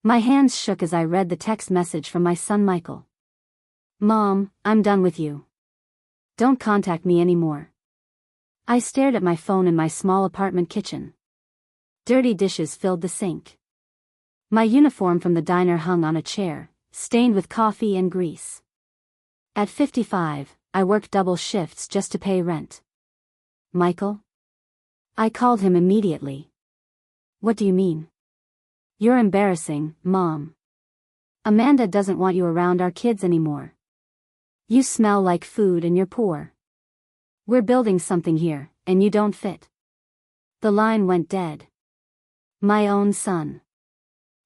My hands shook as I read the text message from my son Michael. "Mom, I'm done with you. Don't contact me anymore." I stared at my phone in my small apartment kitchen. Dirty dishes filled the sink. My uniform from the diner hung on a chair, stained with coffee and grease. At 55, I worked double shifts just to pay rent. "Michael?" I called him immediately. "What do you mean?" "You're embarrassing, Mom. Amanda doesn't want you around our kids anymore. You smell like food and you're poor. We're building something here, and you don't fit." The line went dead. My own son.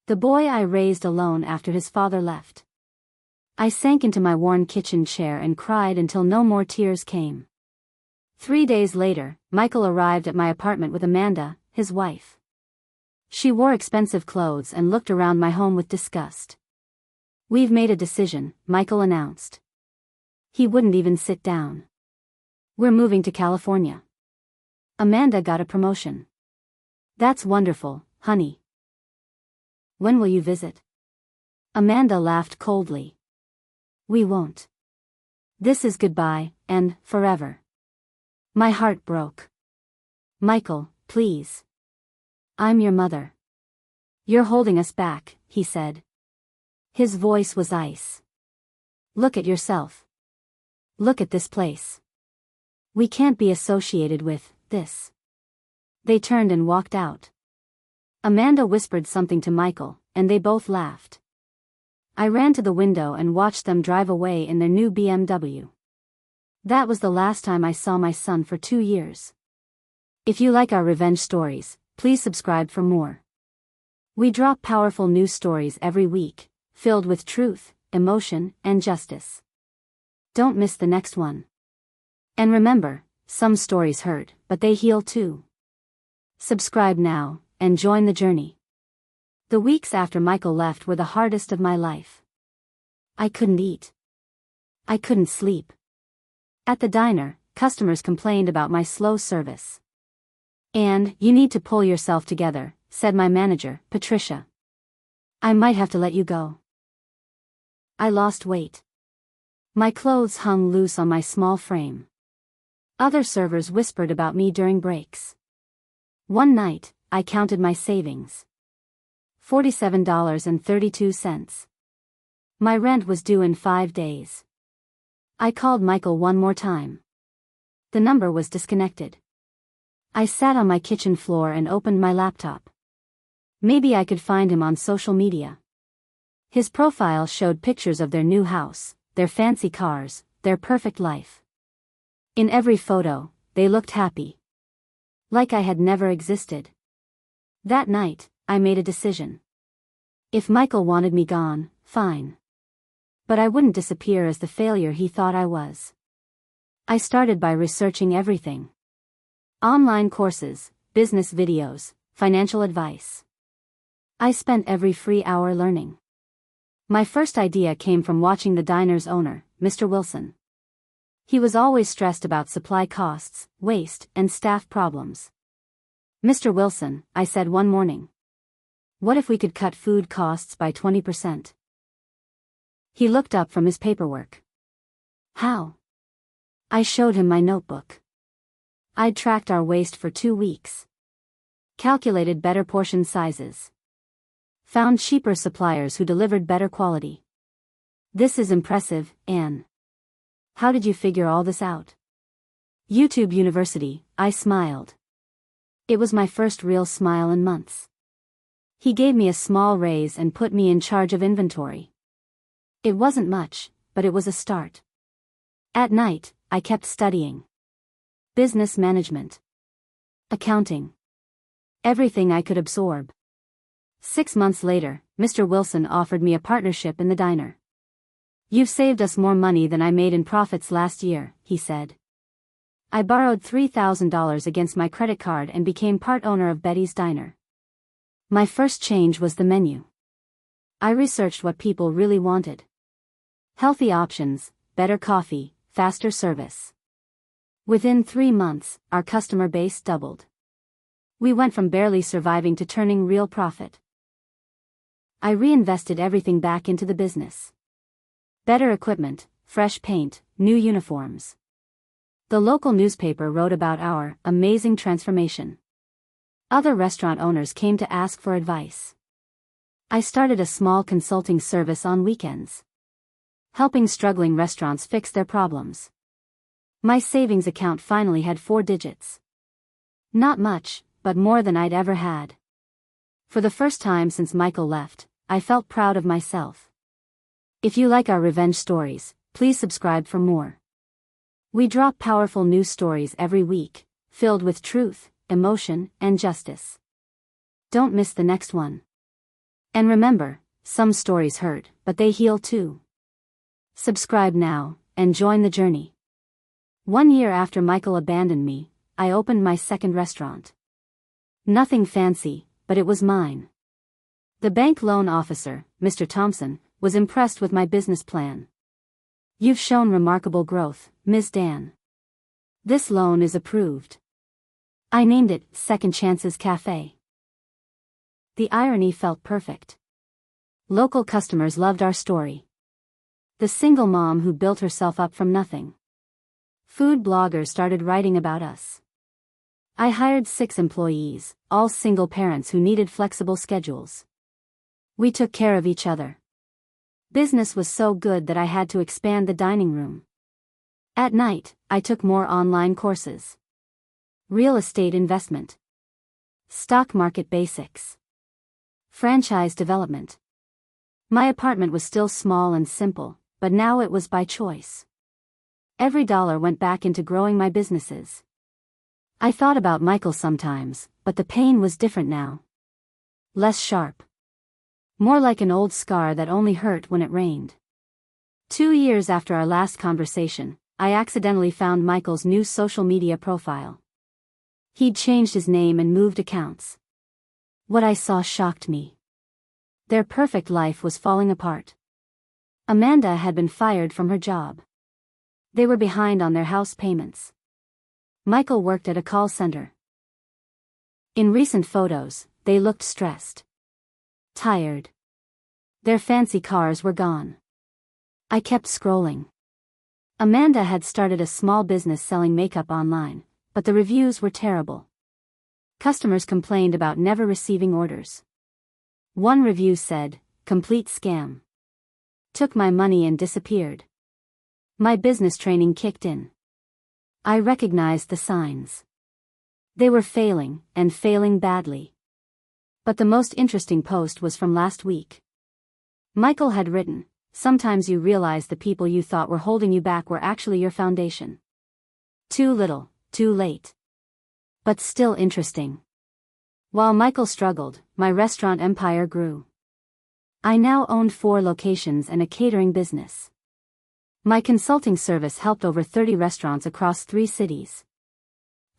The boy I raised alone after his father left. I sank into my worn kitchen chair and cried until no more tears came. 3 days later, Michael arrived at my apartment with Amanda, his wife. She wore expensive clothes and looked around my home with disgust. "We've made a decision," Michael announced. He wouldn't even sit down. "We're moving to California. Amanda got a promotion." "That's wonderful, honey. When will you visit?" Amanda laughed coldly. "We won't. This is goodbye, and forever." My heart broke. "Michael, please. I'm your mother. You're holding us back," he said. His voice was ice. "Look at yourself. Look at this place. We can't be associated with this." They turned and walked out. Amanda whispered something to Michael, and they both laughed. I ran to the window and watched them drive away in their new BMW. That was the last time I saw my son for 2 years. If you like our revenge stories, please subscribe for more. We drop powerful news stories every week, filled with truth, emotion, and justice. Don't miss the next one. And remember, some stories hurt, but they heal too. Subscribe now, and join the journey. The weeks after Michael left were the hardest of my life. I couldn't eat. I couldn't sleep. At the diner, customers complained about my slow service. "And, you need to pull yourself together," said my manager, Patricia. "I might have to let you go." I lost weight. My clothes hung loose on my small frame. Other servers whispered about me during breaks. One night, I counted my savings. $47.32. My rent was due in 5 days. I called Michael one more time. The number was disconnected. I sat on my kitchen floor and opened my laptop. Maybe I could find him on social media. His profile showed pictures of their new house, their fancy cars, their perfect life. In every photo, they looked happy. Like I had never existed. That night, I made a decision. If Michael wanted me gone, fine. But I wouldn't disappear as the failure he thought I was. I started by researching everything. Online courses, business videos, financial advice. I spent every free hour learning. My first idea came from watching the diner's owner, Mr. Wilson. He was always stressed about supply costs, waste, and staff problems. "Mr. Wilson," I said one morning. "What if we could cut food costs by 20%? He looked up from his paperwork. "How?" I showed him my notebook. I'd tracked our waste for 2 weeks. Calculated better portion sizes. Found cheaper suppliers who delivered better quality. "This is impressive, Anne. How did you figure all this out?" "YouTube University," I smiled. It was my first real smile in months. He gave me a small raise and put me in charge of inventory. It wasn't much, but it was a start. At night, I kept studying. Business management. Accounting. Everything I could absorb. 6 months later, Mr. Wilson offered me a partnership in the diner. "You've saved us more money than I made in profits last year," he said. I borrowed $3,000 against my credit card and became part owner of Betty's Diner. My first change was the menu. I researched what people really wanted. Healthy options, better coffee, faster service. Within 3 months, our customer base doubled. We went from barely surviving to turning real profit. I reinvested everything back into the business. Better equipment, fresh paint, new uniforms. The local newspaper wrote about our amazing transformation. Other restaurant owners came to ask for advice. I started a small consulting service on weekends, helping struggling restaurants fix their problems. My savings account finally had 4 digits. Not much, but more than I'd ever had. For the first time since Michael left, I felt proud of myself. If you like our revenge stories, please subscribe for more. We drop powerful news stories every week, filled with truth, emotion, and justice. Don't miss the next one. And remember, some stories hurt, but they heal too. Subscribe now, and join the journey. 1 year after Michael abandoned me, I opened my second restaurant. Nothing fancy, but it was mine. The bank loan officer, Mr. Thompson, was impressed with my business plan. "You've shown remarkable growth, Ms. Dan. This loan is approved." I named it Second Chances Cafe. The irony felt perfect. Local customers loved our story. The single mom who built herself up from nothing. Food bloggers started writing about us. I hired 6 employees, all single parents who needed flexible schedules. We took care of each other. Business was so good that I had to expand the dining room. At night, I took more online courses. Real estate investment. Stock market basics. Franchise development. My apartment was still small and simple, but now it was by choice. Every dollar went back into growing my businesses. I thought about Michael sometimes, but the pain was different now. Less sharp. More like an old scar that only hurt when it rained. 2 years after our last conversation, I accidentally found Michael's new social media profile. He'd changed his name and moved accounts. What I saw shocked me. Their perfect life was falling apart. Amanda had been fired from her job. They were behind on their house payments. Michael worked at a call center. In recent photos, they looked stressed. Tired. Their fancy cars were gone. I kept scrolling. Amanda had started a small business selling makeup online, but the reviews were terrible. Customers complained about never receiving orders. One review said, "Complete scam. Took my money and disappeared." My business training kicked in. I recognized the signs. They were failing, and failing badly. But the most interesting post was from last week. Michael had written, "Sometimes you realize the people you thought were holding you back were actually your foundation. Too little, too late. But still interesting." While Michael struggled, my restaurant empire grew. I now owned 4 locations and a catering business. My consulting service helped over 30 restaurants across 3 cities.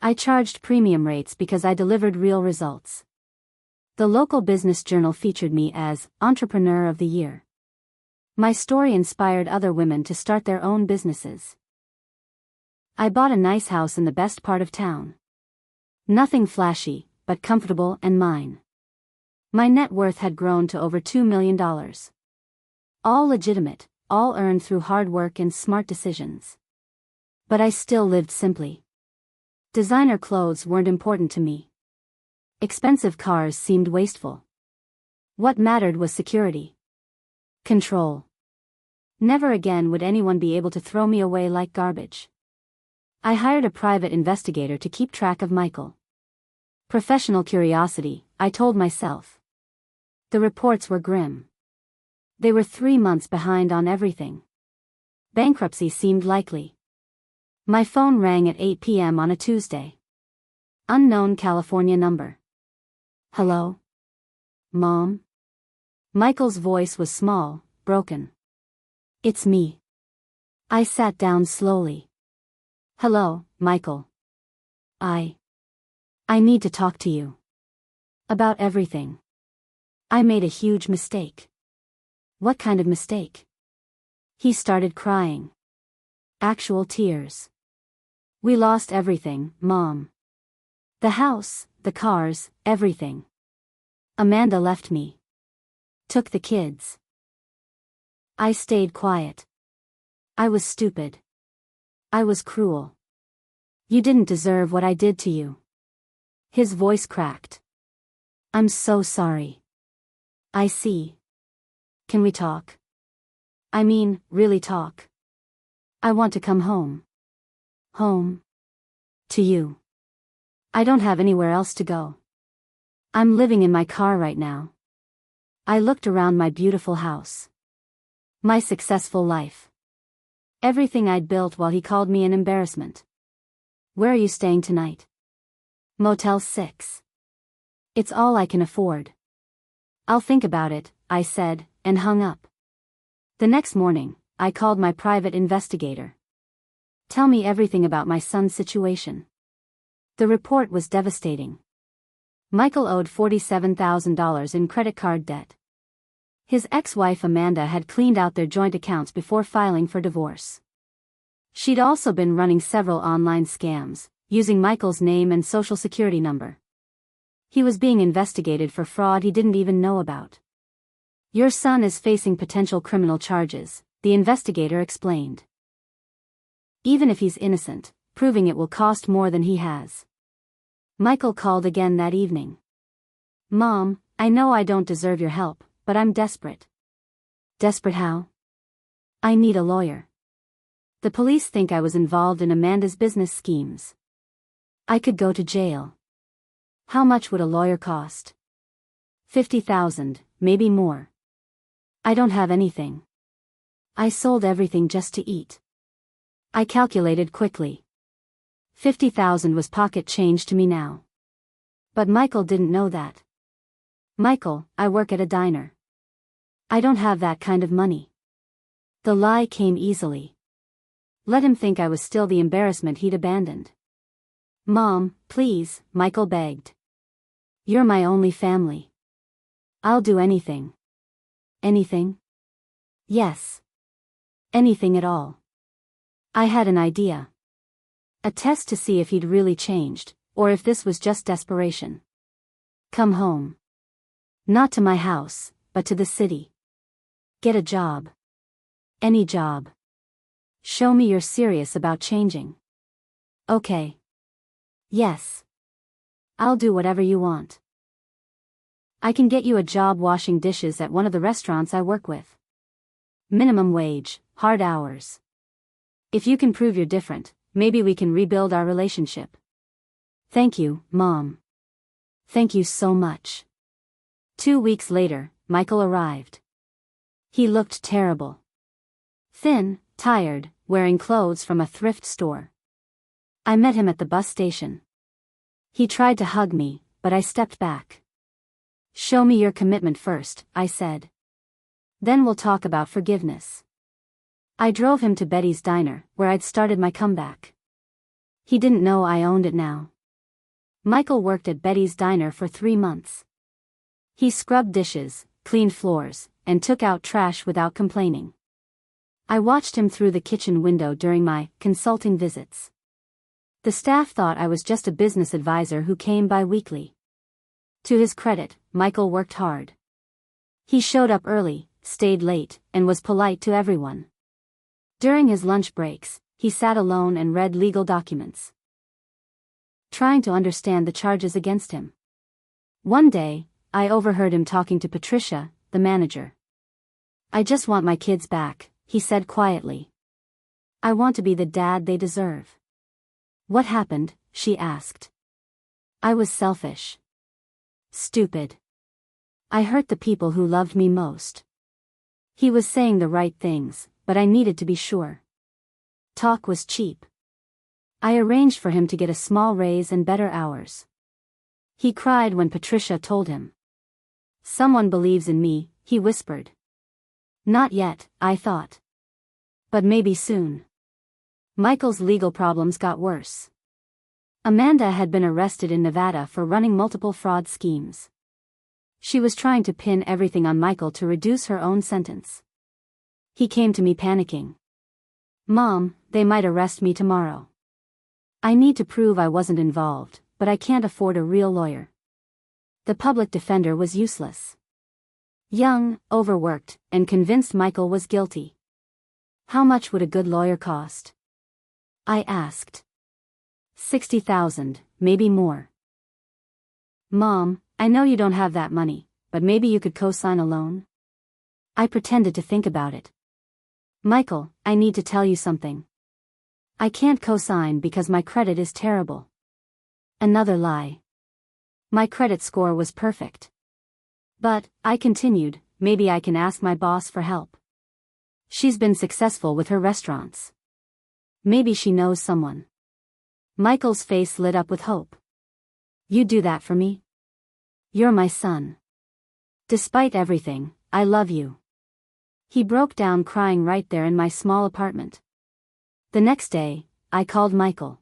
I charged premium rates because I delivered real results. The local business journal featured me as Entrepreneur of the Year. My story inspired other women to start their own businesses. I bought a nice house in the best part of town. Nothing flashy, but comfortable and mine. My net worth had grown to over $2 million. All legitimate, all earned through hard work and smart decisions. But I still lived simply. Designer clothes weren't important to me. Expensive cars seemed wasteful. What mattered was security. Control. Never again would anyone be able to throw me away like garbage. I hired a private investigator to keep track of Michael. Professional curiosity, I told myself. The reports were grim. They were 3 months behind on everything. Bankruptcy seemed likely. My phone rang at 8 p.m. on a Tuesday. Unknown California number. "Hello? Mom?" Michael's voice was small, broken. "It's me." I sat down slowly. "Hello, Michael. I need to talk to you. About everything. I made a huge mistake." "What kind of mistake?" He started crying. Actual tears. "We lost everything, Mom. The house, the cars, everything. Amanda left me. Took the kids. I stayed quiet. I was stupid. I was cruel. You didn't deserve what I did to you. His voice cracked. I'm so sorry. I see. Can we talk? I mean, really talk. I want to come home. Home. To you. I don't have anywhere else to go. I'm living in my car right now. I looked around my beautiful house. My successful life. Everything I'd built while he called me an embarrassment. Where are you staying tonight? Motel 6. It's all I can afford. I'll think about it, I said, and hung up. The next morning, I called my private investigator. Tell me everything about my son's situation. The report was devastating. Michael owed $47,000 in credit card debt. His ex-wife Amanda had cleaned out their joint accounts before filing for divorce. She'd also been running several online scams, using Michael's name and social security number. He was being investigated for fraud he didn't even know about. Your son is facing potential criminal charges, the investigator explained. Even if he's innocent, proving it will cost more than he has. Michael called again that evening. Mom, I know I don't deserve your help, but I'm desperate. Desperate how? I need a lawyer. The police think I was involved in Amanda's business schemes. I could go to jail. How much would a lawyer cost? $50,000, maybe more. I don't have anything. I sold everything just to eat. I calculated quickly. $50,000 was pocket change to me now. But Michael didn't know that. Michael, I work at a diner. I don't have that kind of money. The lie came easily. Let him think I was still the embarrassment he'd abandoned. Mom, please, Michael begged. You're my only family. I'll do anything. Anything? Yes. Anything at all. I had an idea. A test to see if he'd really changed, or if this was just desperation. Come home. Not to my house, but to the city. Get a job. Any job. Show me you're serious about changing. Okay. Yes. I'll do whatever you want. I can get you a job washing dishes at one of the restaurants I work with. Minimum wage, hard hours. If you can prove you're different, maybe we can rebuild our relationship. Thank you, Mom. Thank you so much. 2 weeks later, Michael arrived. He looked terrible. Thin, tired, wearing clothes from a thrift store. I met him at the bus station. He tried to hug me, but I stepped back. Show me your commitment first, I said. Then we'll talk about forgiveness. I drove him to Betty's Diner, where I'd started my comeback. He didn't know I owned it now. Michael worked at Betty's Diner for 3 months. He scrubbed dishes, cleaned floors, and took out trash without complaining. I watched him through the kitchen window during my consulting visits. The staff thought I was just a business advisor who came by weekly. To his credit, Michael worked hard. He showed up early, stayed late, and was polite to everyone. During his lunch breaks, he sat alone and read legal documents, trying to understand the charges against him. One day, I overheard him talking to Patricia, the manager. I just want my kids back, he said quietly. I want to be the dad they deserve. What happened? She asked. I was selfish. Stupid. I hurt the people who loved me most. He was saying the right things, but I needed to be sure. Talk was cheap. I arranged for him to get a small raise and better hours. He cried when Patricia told him. Someone believes in me, he whispered. Not yet, I thought. But maybe soon. Michael's legal problems got worse. Amanda had been arrested in Nevada for running multiple fraud schemes. She was trying to pin everything on Michael to reduce her own sentence. He came to me panicking. Mom, they might arrest me tomorrow. I need to prove I wasn't involved, but I can't afford a real lawyer. The public defender was useless. young, overworked, and convinced Michael was guilty. How much would a good lawyer cost? I asked. 60,000, maybe more. Mom, I know you don't have that money, but maybe you could co-sign a loan? I pretended to think about it. Michael, I need to tell you something. I can't co-sign because my credit is terrible. Another lie. My credit score was perfect. But, I continued, maybe I can ask my boss for help. She's been successful with her restaurants. Maybe she knows someone. Michael's face lit up with hope. You do that for me? You're my son. Despite everything, I love you. He broke down crying right there in my small apartment. The next day, I called Michael.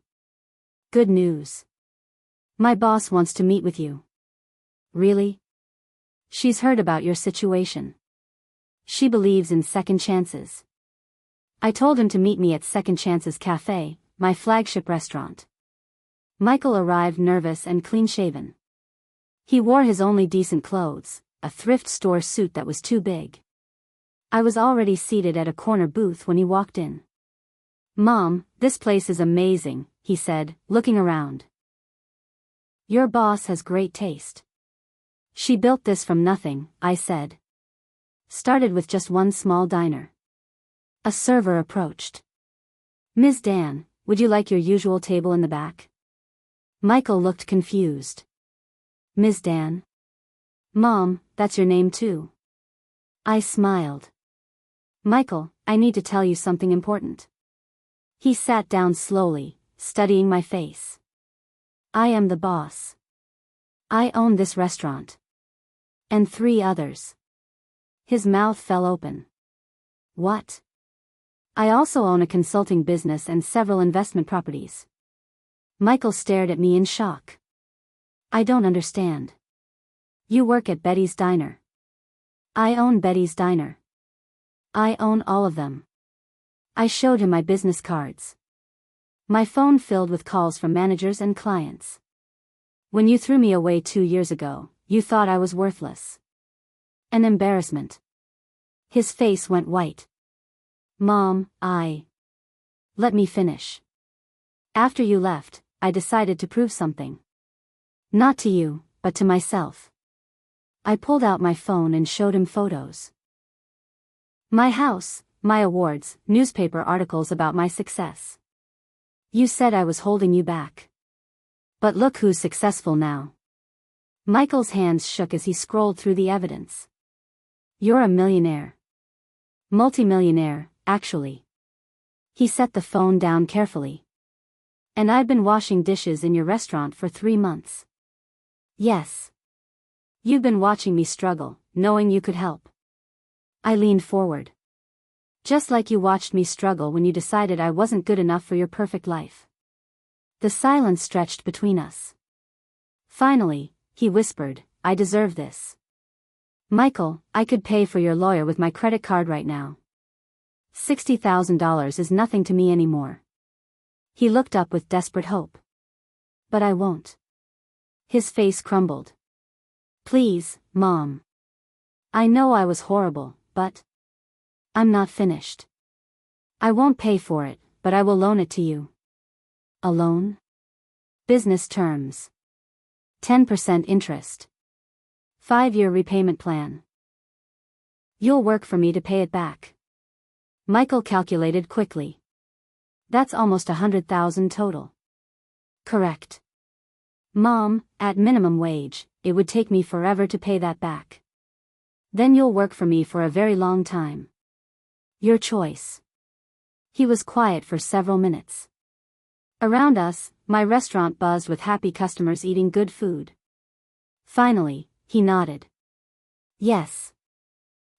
Good news. My boss wants to meet with you. Really? She's heard about your situation. She believes in second chances. I told him to meet me at Second Chances Cafe, my flagship restaurant. Michael arrived nervous and clean-shaven. He wore his only decent clothes, a thrift store suit that was too big. I was already seated at a corner booth when he walked in. Mom, this place is amazing, he said, looking around. Your boss has great taste. She built this from nothing, I said. Started with just one small diner. A server approached. Ms. Dan, would you like your usual table in the back? Michael looked confused. Ms. Dan? Mom, that's your name too. I smiled. Michael, I need to tell you something important. He sat down slowly, studying my face. I am the boss. I own this restaurant. And 3 others. His mouth fell open. What? I also own a consulting business and several investment properties. Michael stared at me in shock. I don't understand. You work at Betty's Diner. I own Betty's Diner. I own all of them. I showed him my business cards. My phone filled with calls from managers and clients. When you threw me away 2 years ago, you thought I was worthless. An embarrassment. His face went white. Mom, Let me finish. After you left, I decided to prove something. Not to you, but to myself. I pulled out my phone and showed him photos. My house, my awards, newspaper articles about my success. You said I was holding you back. But look who's successful now. Michael's hands shook as he scrolled through the evidence. You're a millionaire. Multimillionaire, actually. He set the phone down carefully. And I've been washing dishes in your restaurant for 3 months. Yes. You've been watching me struggle, knowing you could help. I leaned forward. Just like you watched me struggle when you decided I wasn't good enough for your perfect life. The silence stretched between us. Finally, he whispered, I deserve this. Michael, I could pay for your lawyer with my credit card right now. $60,000 is nothing to me anymore. He looked up with desperate hope. But I won't. His face crumbled. Please, Mom. I know I was horrible, but I'm not finished. I won't pay for it, but I will loan it to you. A loan? Business terms. 10% interest. 5-year repayment plan. You'll work for me to pay it back. Michael calculated quickly. That's almost 100,000 total. Correct. Mom, at minimum wage, it would take me forever to pay that back. Then you'll work for me for a very long time. Your choice. He was quiet for several minutes. Around us, my restaurant buzzed with happy customers eating good food. Finally, he nodded. Yes.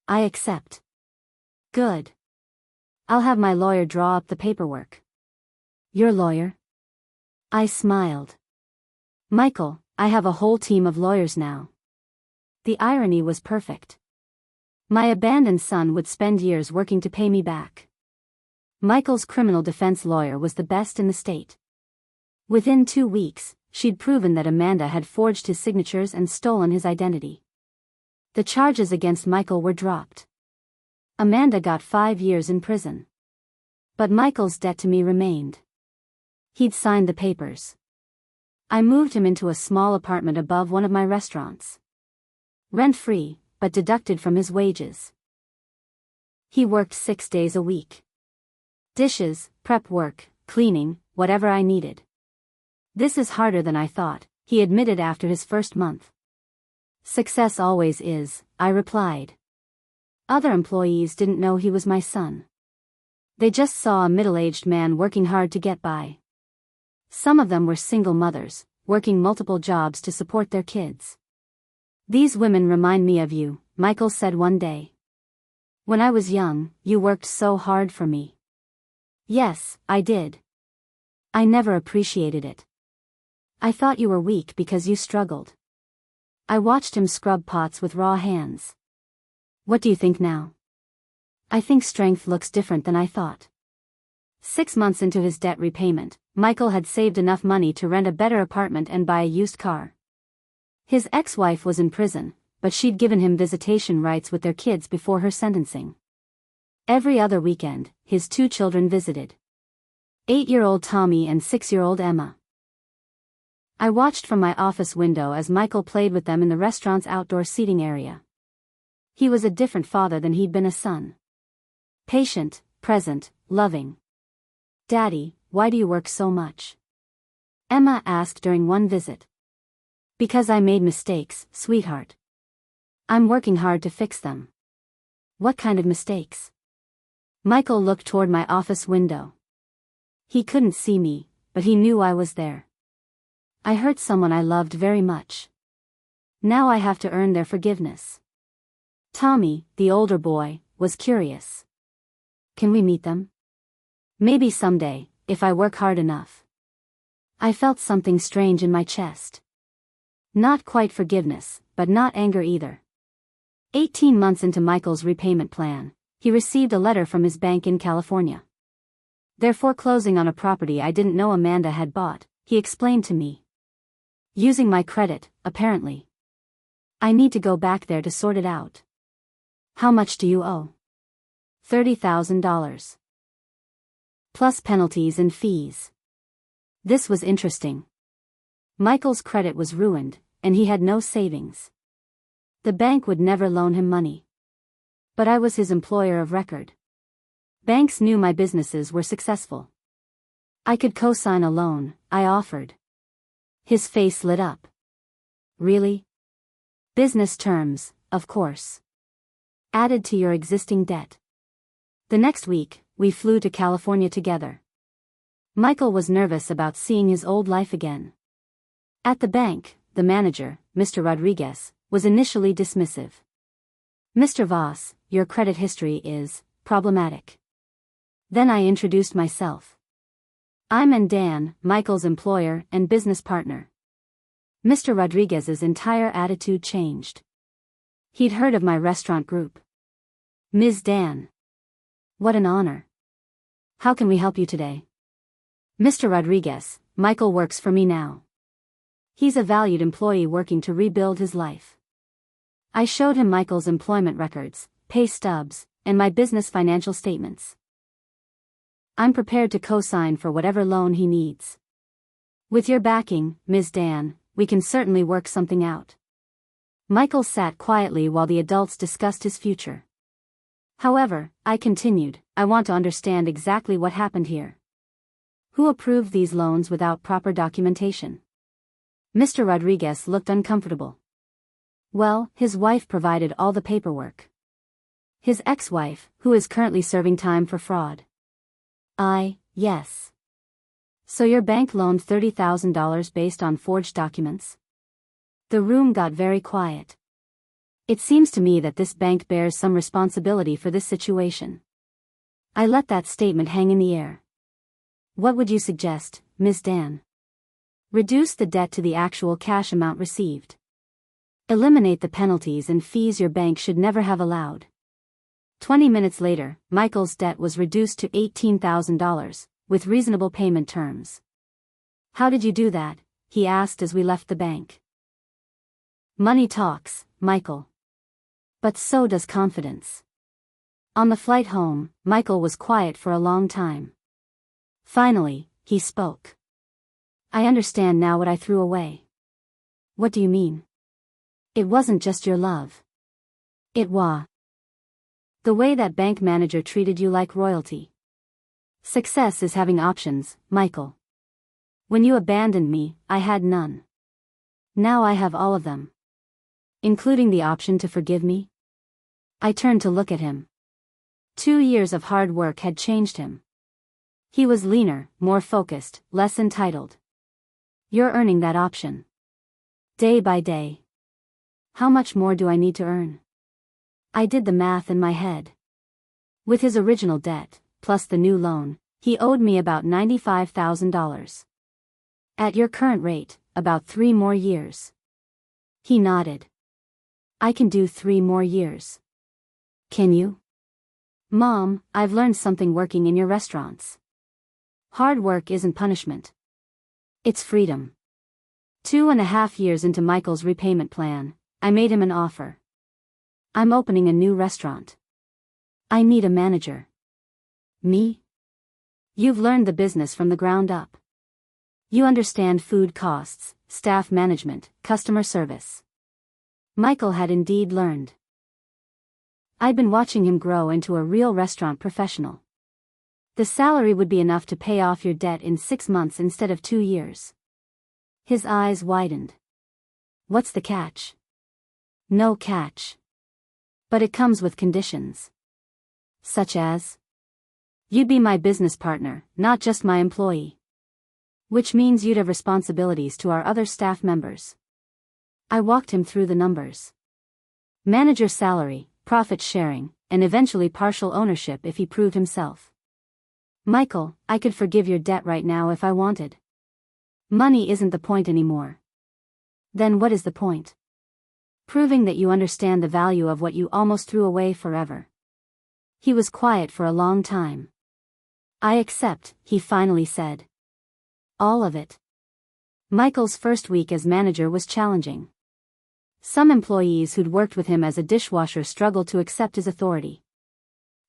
I accept. Good. I'll have my lawyer draw up the paperwork. Your lawyer? I smiled. Michael, I have a whole team of lawyers now. The irony was perfect. My abandoned son would spend years working to pay me back. Michael's criminal defense lawyer was the best in the state. Within 2 weeks, she'd proven that Amanda had forged his signatures and stolen his identity. The charges against Michael were dropped. Amanda got 5 years in prison. But Michael's debt to me remained. He'd signed the papers. I moved him into a small apartment above one of my restaurants. Rent-free, but deducted from his wages. He worked 6 days a week. Dishes, prep work, cleaning, whatever I needed. This is harder than I thought, he admitted after his first month. Success always is, I replied. Other employees didn't know he was my son. They just saw a middle-aged man working hard to get by. Some of them were single mothers, working multiple jobs to support their kids. These women remind me of you, Michael said one day. When I was young, you worked so hard for me. Yes, I did. I never appreciated it. I thought you were weak because you struggled. I watched him scrub pots with raw hands. What do you think now? I think strength looks different than I thought. 6 months into his debt repayment, Michael had saved enough money to rent a better apartment and buy a used car. His ex-wife was in prison, but she'd given him visitation rights with their kids before her sentencing. Every other weekend, his 2 children visited. 8-year-old Tommy and 6-year-old Emma. I watched from my office window as Michael played with them in the restaurant's outdoor seating area. He was a different father than he'd been a son. Patient, present, loving. Daddy, why do you work so much? Emma asked during one visit. Because I made mistakes, sweetheart. I'm working hard to fix them. What kind of mistakes? Michael looked toward my office window. He couldn't see me, but he knew I was there. I hurt someone I loved very much. Now I have to earn their forgiveness. Tommy, the older boy, was curious. Can we meet them? Maybe someday, if I work hard enough. I felt something strange in my chest. Not quite forgiveness, but not anger either. 18 months into Michael's repayment plan, he received a letter from his bank in California. They're foreclosing on a property I didn't know Amanda had bought, he explained to me. Using my credit, apparently. I need to go back there to sort it out. How much do you owe? $30,000. Plus penalties and fees. This was interesting. Michael's credit was ruined, and he had no savings. The bank would never loan him money. But I was his employer of record. Banks knew my businesses were successful. I could co-sign a loan, I offered. His face lit up. Really? Business terms, of course. Added to your existing debt. The next week, we flew to California together. Michael was nervous about seeing his old life again. At the bank, the manager, Mr. Rodriguez, was initially dismissive. Mr. Voss, your credit history is problematic. Then I introduced myself. I'm Dan, Michael's employer and business partner. Mr. Rodriguez's entire attitude changed. He'd heard of my restaurant group. Ms. Dan. What an honor. How can we help you today? Mr. Rodriguez, Michael works for me now. He's a valued employee working to rebuild his life. I showed him Michael's employment records, pay stubs, and my business financial statements. I'm prepared to co-sign for whatever loan he needs. With your backing, Ms. Dan, we can certainly work something out. Michael sat quietly while the adults discussed his future. However, I continued, I want to understand exactly what happened here. Who approved these loans without proper documentation? Mr. Rodriguez looked uncomfortable. Well, his wife provided all the paperwork. His ex-wife, who is currently serving time for fraud. Yes. So your bank loaned $30,000 based on forged documents? The room got very quiet. It seems to me that this bank bears some responsibility for this situation. I let that statement hang in the air. What would you suggest, Ms. Dan? Reduce the debt to the actual cash amount received. Eliminate the penalties and fees your bank should never have allowed. 20 minutes later, Michael's debt was reduced to $18,000, with reasonable payment terms. How did you do that? He asked as we left the bank. Money talks, Michael. But so does confidence. On the flight home, Michael was quiet for a long time. Finally, he spoke. I understand now what I threw away. What do you mean? It wasn't just your love. It was the way that bank manager treated you like royalty. Success is having options, Michael. When you abandoned me, I had none. Now I have all of them. Including the option to forgive me? I turned to look at him. 2 years of hard work had changed him. He was leaner, more focused, less entitled. You're earning that option. Day by day. How much more do I need to earn? I did the math in my head. With his original debt, plus the new loan, he owed me about $95,000. At your current rate, about 3 more years. He nodded. I can do 3 more years. Can you? Mom, I've learned something working in your restaurants. Hard work isn't punishment. It's freedom. 2.5 years into Michael's repayment plan, I made him an offer. I'm opening a new restaurant. I need a manager. Me? You've learned the business from the ground up. You understand food costs, staff management, customer service. Michael had indeed learned. I'd been watching him grow into a real restaurant professional. The salary would be enough to pay off your debt in 6 months instead of 2 years. His eyes widened. What's the catch? No catch. But it comes with conditions. Such as? You'd be my business partner, not just my employee. Which means you'd have responsibilities to our other staff members. I walked him through the numbers. Manager salary, profit sharing, and eventually partial ownership if he proved himself. Michael, I could forgive your debt right now if I wanted. Money isn't the point anymore. Then what is the point? Proving that you understand the value of what you almost threw away forever. He was quiet for a long time. I accept, he finally said. All of it. Michael's first week as manager was challenging. Some employees who'd worked with him as a dishwasher struggled to accept his authority.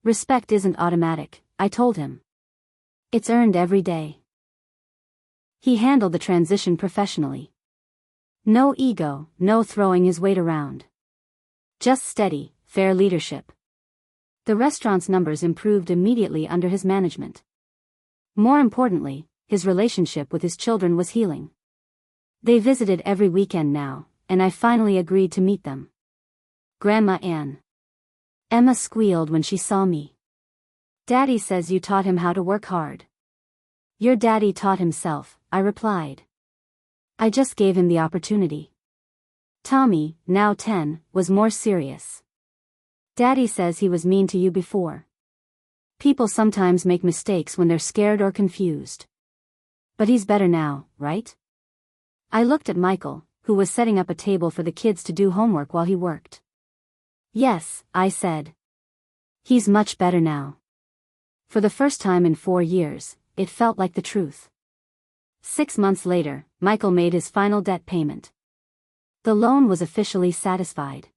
Respect isn't automatic, I told him. It's earned every day. He handled the transition professionally. No ego, no throwing his weight around. Just steady, fair leadership. The restaurant's numbers improved immediately under his management. More importantly, his relationship with his children was healing. They visited every weekend now, and I finally agreed to meet them. Grandma Ann. Emma squealed when she saw me. Daddy says you taught him how to work hard. Your daddy taught himself, I replied. I just gave him the opportunity. Tommy, now 10, was more serious. Daddy says he was mean to you before. People sometimes make mistakes when they're scared or confused. But he's better now, right? I looked at Michael, who was setting up a table for the kids to do homework while he worked. Yes, I said. He's much better now. For the first time in 4 years, it felt like the truth. 6 months later, Michael made his final debt payment. The loan was officially satisfied.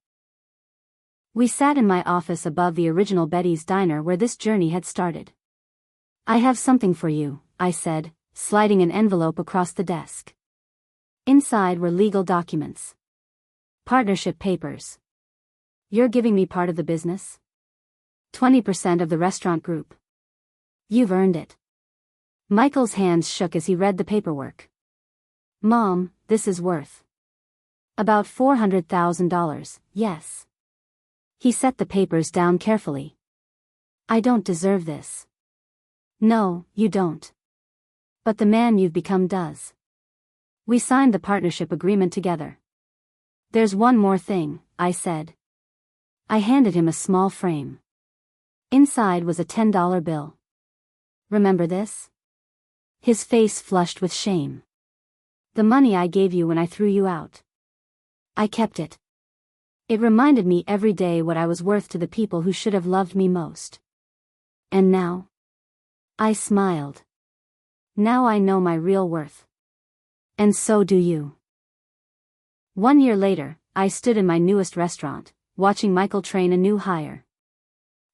We sat in my office above the original Betty's Diner where this journey had started. I have something for you, I said, sliding an envelope across the desk. Inside were legal documents. Partnership papers. You're giving me part of the business? 20% of the restaurant group. You've earned it. Michael's hands shook as he read the paperwork. Mom, this is worth about $400,000, yes. He set the papers down carefully. I don't deserve this. No, you don't. But the man you've become does. We signed the partnership agreement together. There's one more thing, I said. I handed him a small frame. Inside was a $10 bill. Remember this? His face flushed with shame. The money I gave you when I threw you out. I kept it. It reminded me every day what I was worth to the people who should have loved me most. And now? I smiled. Now I know my real worth. And so do you. 1 year later, I stood in my newest restaurant, watching Michael train a new hire.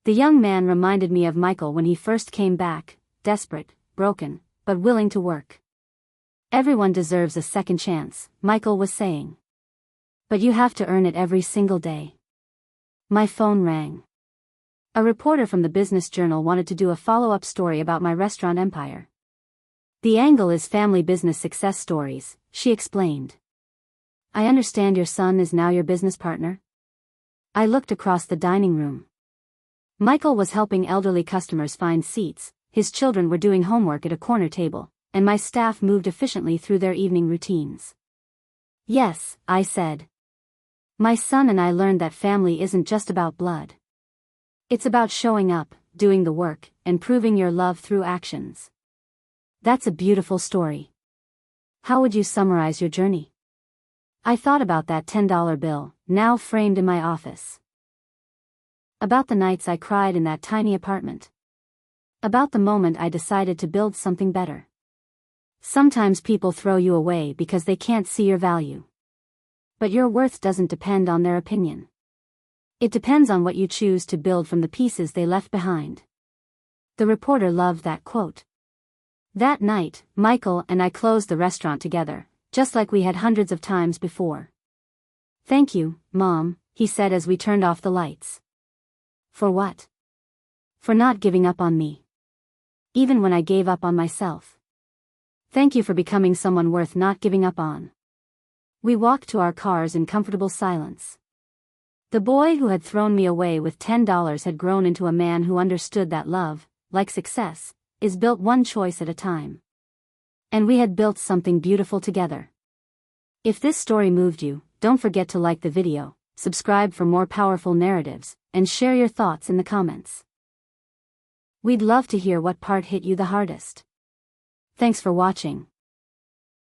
The young man reminded me of Michael when he first came back, desperate, broken, but willing to work. Everyone deserves a second chance, Michael was saying. But you have to earn it every single day. My phone rang. A reporter from the Business Journal wanted to do a follow-up story about my restaurant empire. The angle is family business success stories, she explained. I understand your son is now your business partner? I looked across the dining room. Michael was helping elderly customers find seats, his children were doing homework at a corner table, and my staff moved efficiently through their evening routines. Yes, I said. My son and I learned that family isn't just about blood. It's about showing up, doing the work, and proving your love through actions. That's a beautiful story. How would you summarize your journey? I thought about that $10 bill, now framed in my office. About the nights I cried in that tiny apartment. About the moment I decided to build something better. Sometimes people throw you away because they can't see your value. But your worth doesn't depend on their opinion. It depends on what you choose to build from the pieces they left behind. The reporter loved that quote. That night, Michael and I closed the restaurant together, just like we had hundreds of times before. Thank you, Mom, he said as we turned off the lights. For what? For not giving up on me. Even when I gave up on myself. Thank you for becoming someone worth not giving up on. We walked to our cars in comfortable silence. The boy who had thrown me away with $10 had grown into a man who understood that love, like success, is built one choice at a time. And we had built something beautiful together. If this story moved you, don't forget to like the video, subscribe for more powerful narratives, and share your thoughts in the comments. We'd love to hear what part hit you the hardest. Thanks for watching.